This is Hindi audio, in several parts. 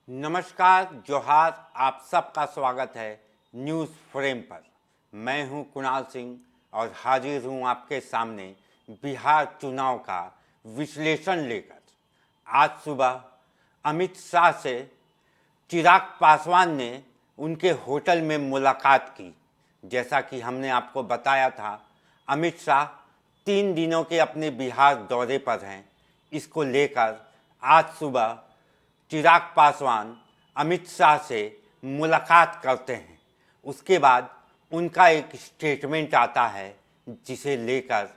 नमस्कार, जोहार। आप सबका स्वागत है न्यूज़ फ्रेम पर। मैं हूं कुणाल सिंह और हाजिर हूं आपके सामने बिहार चुनाव का विश्लेषण लेकर। आज सुबह अमित शाह से चिराग पासवान ने उनके होटल में मुलाकात की। जैसा कि हमने आपको बताया था, अमित शाह 3 दिनों के अपने बिहार दौरे पर हैं। इसको लेकर आज सुबह चिराग पासवान अमित शाह से मुलाकात करते हैं। उसके बाद उनका एक स्टेटमेंट आता है, जिसे लेकर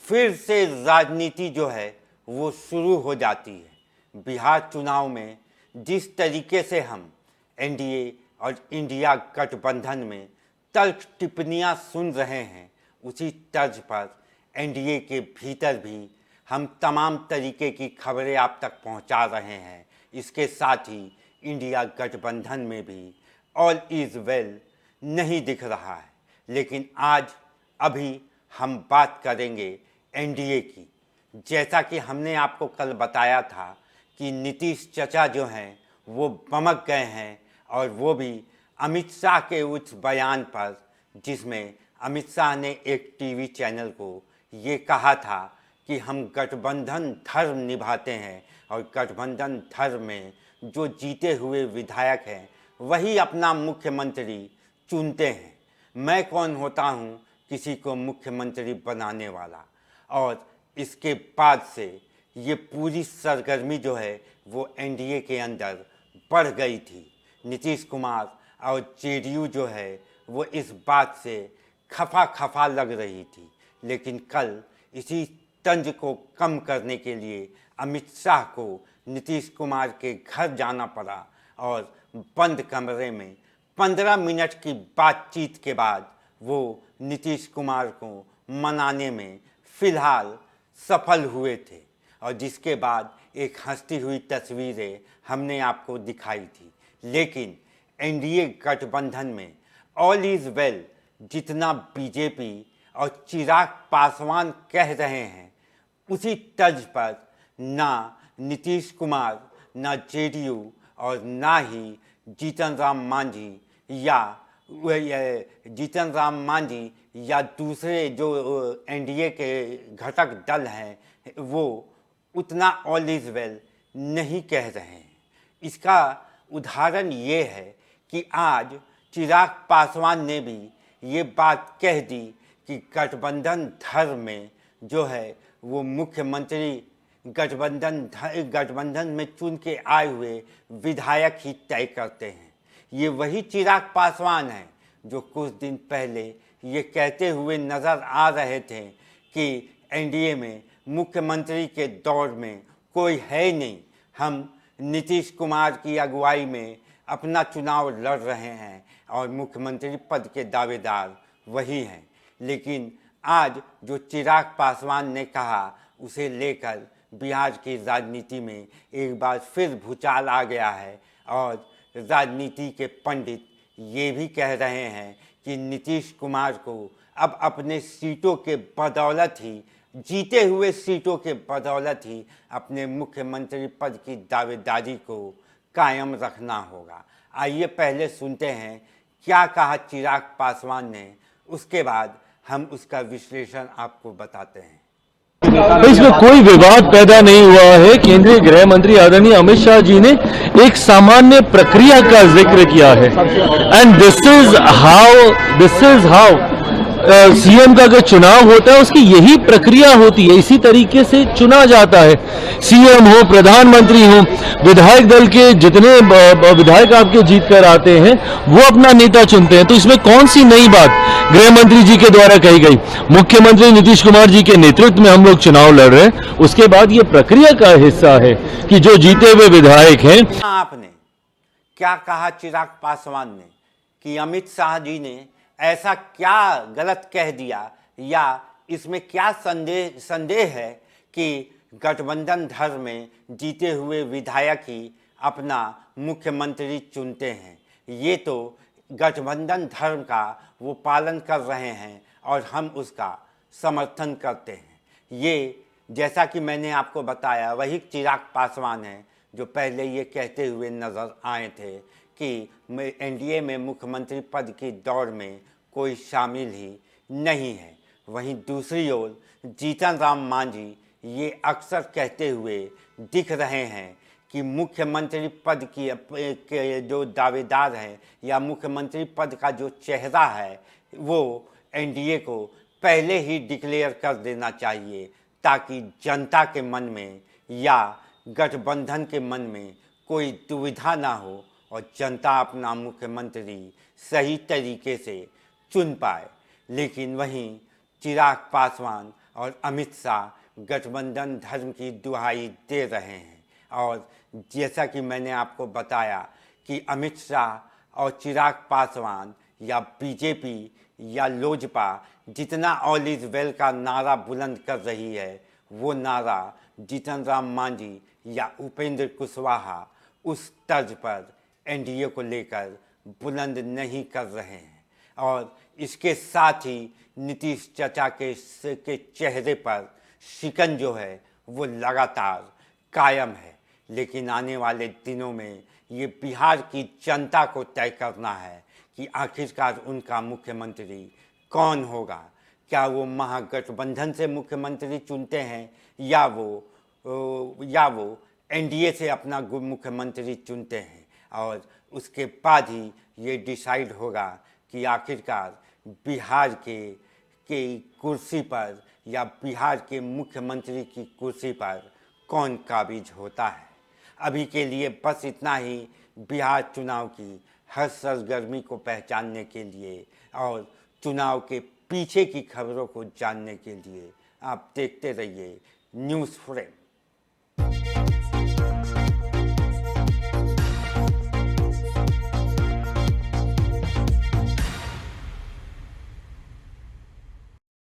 फिर से राजनीति जो है वो शुरू हो जाती है। बिहार चुनाव में जिस तरीके से हम एनडीए और इंडिया गठबंधन में तल्ख टिप्पणियां सुन रहे हैं, उसी तर्ज पर एनडीए के भीतर भी हम तमाम तरीके की खबरें आप तक पहुंचा रहे हैं। इसके साथ ही इंडिया गठबंधन में भी ऑल इज़ वेल नहीं दिख रहा है। लेकिन आज अभी हम बात करेंगे एनडीए की। जैसा कि हमने आपको कल बताया था कि नीतीश चाचा जो हैं वो बमक गए हैं, और वो भी अमित शाह के उस बयान पर, जिसमें अमित शाह ने एक टीवी चैनल को ये कहा था कि हम गठबंधन धर्म निभाते हैं और गठबंधन धर्म में जो जीते हुए विधायक हैं वही अपना मुख्यमंत्री चुनते हैं। मैं कौन होता हूं किसी को मुख्यमंत्री बनाने वाला। और इसके बाद से ये पूरी सरगर्मी जो है वो एनडीए के अंदर बढ़ गई थी। नीतीश कुमार और जेडीयू जो है वो इस बात से खफा लग रही थी। लेकिन कल इसी तंज को कम करने के लिए अमित शाह को नीतीश कुमार के घर जाना पड़ा, और बंद कमरे में 15 मिनट की बातचीत के बाद वो नीतीश कुमार को मनाने में फ़िलहाल सफल हुए थे। और जिसके बाद एक हंसती हुई तस्वीरें हमने आपको दिखाई थी। लेकिन एनडीए गठबंधन में ऑल इज़ वेल जितना बीजेपी और चिराग पासवान कह रहे हैं, उसी तर्ज पर ना नीतीश कुमार, ना जेडीयू और ना ही जीतन राम मांझी या दूसरे जो एनडीए के घटक दल हैं वो उतना ऑल इज़ वेल नहीं कह रहे हैं। इसका उदाहरण ये है कि आज चिराग पासवान ने भी ये बात कह दी कि गठबंधन धर्म में जो है वो मुख्यमंत्री गठबंधन में चुन के आए हुए विधायक ही तय करते हैं। ये वही चिराग पासवान हैं जो कुछ दिन पहले ये कहते हुए नज़र आ रहे थे कि एनडीए में मुख्यमंत्री के दौर में कोई है नहीं, हम नीतीश कुमार की अगुवाई में अपना चुनाव लड़ रहे हैं और मुख्यमंत्री पद के दावेदार वही हैं। लेकिन आज जो चिराग पासवान ने कहा, उसे लेकर बिहार की राजनीति में एक बार फिर भूचाल आ गया है। और राजनीति के पंडित ये भी कह रहे हैं कि नीतीश कुमार को अब अपने सीटों के बदौलत ही, जीते हुए सीटों के बदौलत ही अपने मुख्यमंत्री पद की दावेदारी को कायम रखना होगा। आइए पहले सुनते हैं क्या कहा चिराग पासवान ने, उसके बाद हम उसका विश्लेषण आपको बताते हैं। इसमें कोई विवाद पैदा नहीं हुआ है। केंद्रीय गृह मंत्री आदरणीय अमित शाह जी ने एक सामान्य प्रक्रिया का जिक्र किया है, and this is how CM का अगर चुनाव होता है उसकी यही प्रक्रिया होती है, इसी तरीके से चुना जाता है। सीएम हो, प्रधानमंत्री हो, विधायक दल के जितने विधायक आपके जीत कर आते हैं वो अपना नेता चुनते हैं। तो इसमें कौन सी नई बात गृह मंत्री जी के द्वारा कही गई? मुख्यमंत्री नीतीश कुमार जी के नेतृत्व में हम लोग चुनाव लड़ रहे हैं, उसके बाद ये प्रक्रिया का हिस्सा है कि जो जीते हुए विधायक हैं। आपने क्या कहा चिराग पासवान ने कि अमित शाह जी ने ऐसा क्या गलत कह दिया, या इसमें क्या संदेह है कि गठबंधन धर्म में जीते हुए विधायक ही अपना मुख्यमंत्री चुनते हैं? ये तो गठबंधन धर्म का वो पालन कर रहे हैं और हम उसका समर्थन करते हैं। ये जैसा कि मैंने आपको बताया, वही चिराग पासवान हैं जो पहले ये कहते हुए नज़र आए थे कि एनडीए में मुख्यमंत्री पद की दौड़ में कोई शामिल ही नहीं है। वहीं दूसरी ओर जीतन राम मांझी ये अक्सर कहते हुए दिख रहे हैं कि मुख्यमंत्री पद की के जो दावेदार हैं या मुख्यमंत्री पद का जो चेहरा है वो एनडीए को पहले ही डिक्लेयर कर देना चाहिए, ताकि जनता के मन में या गठबंधन के मन में कोई दुविधा ना हो और जनता अपना मुख्यमंत्री सही तरीके से चुन पाए। लेकिन वहीं चिराग पासवान और अमित शाह गठबंधन धर्म की दुहाई दे रहे हैं। और जैसा कि मैंने आपको बताया कि अमित शाह और चिराग पासवान या बीजेपी या लोजपा जितना ऑल इज वेल का नारा बुलंद कर रही है, वो नारा जीतन राम मांझी या उपेंद्र कुशवाहा उस तर्ज पर एनडीए को लेकर बुलंद नहीं कर रहे हैं। और इसके साथ ही नीतीश चाचा के चेहरे पर शिकन जो है वो लगातार कायम है। लेकिन आने वाले दिनों में ये बिहार की जनता को तय करना है कि आखिरकार उनका मुख्यमंत्री कौन होगा। क्या वो महागठबंधन से मुख्यमंत्री चुनते हैं या वो एनडीए से अपना मुख्यमंत्री चुनते हैं, और उसके बाद ही ये डिसाइड होगा कि आखिरकार बिहार के कुर्सी पर या बिहार के मुख्यमंत्री की कुर्सी पर कौन काबिज होता है। अभी के लिए बस इतना ही। बिहार चुनाव की हर सरगर्मी को पहचानने के लिए और चुनाव के पीछे की खबरों को जानने के लिए आप देखते रहिए न्यूज़ फ्रेम।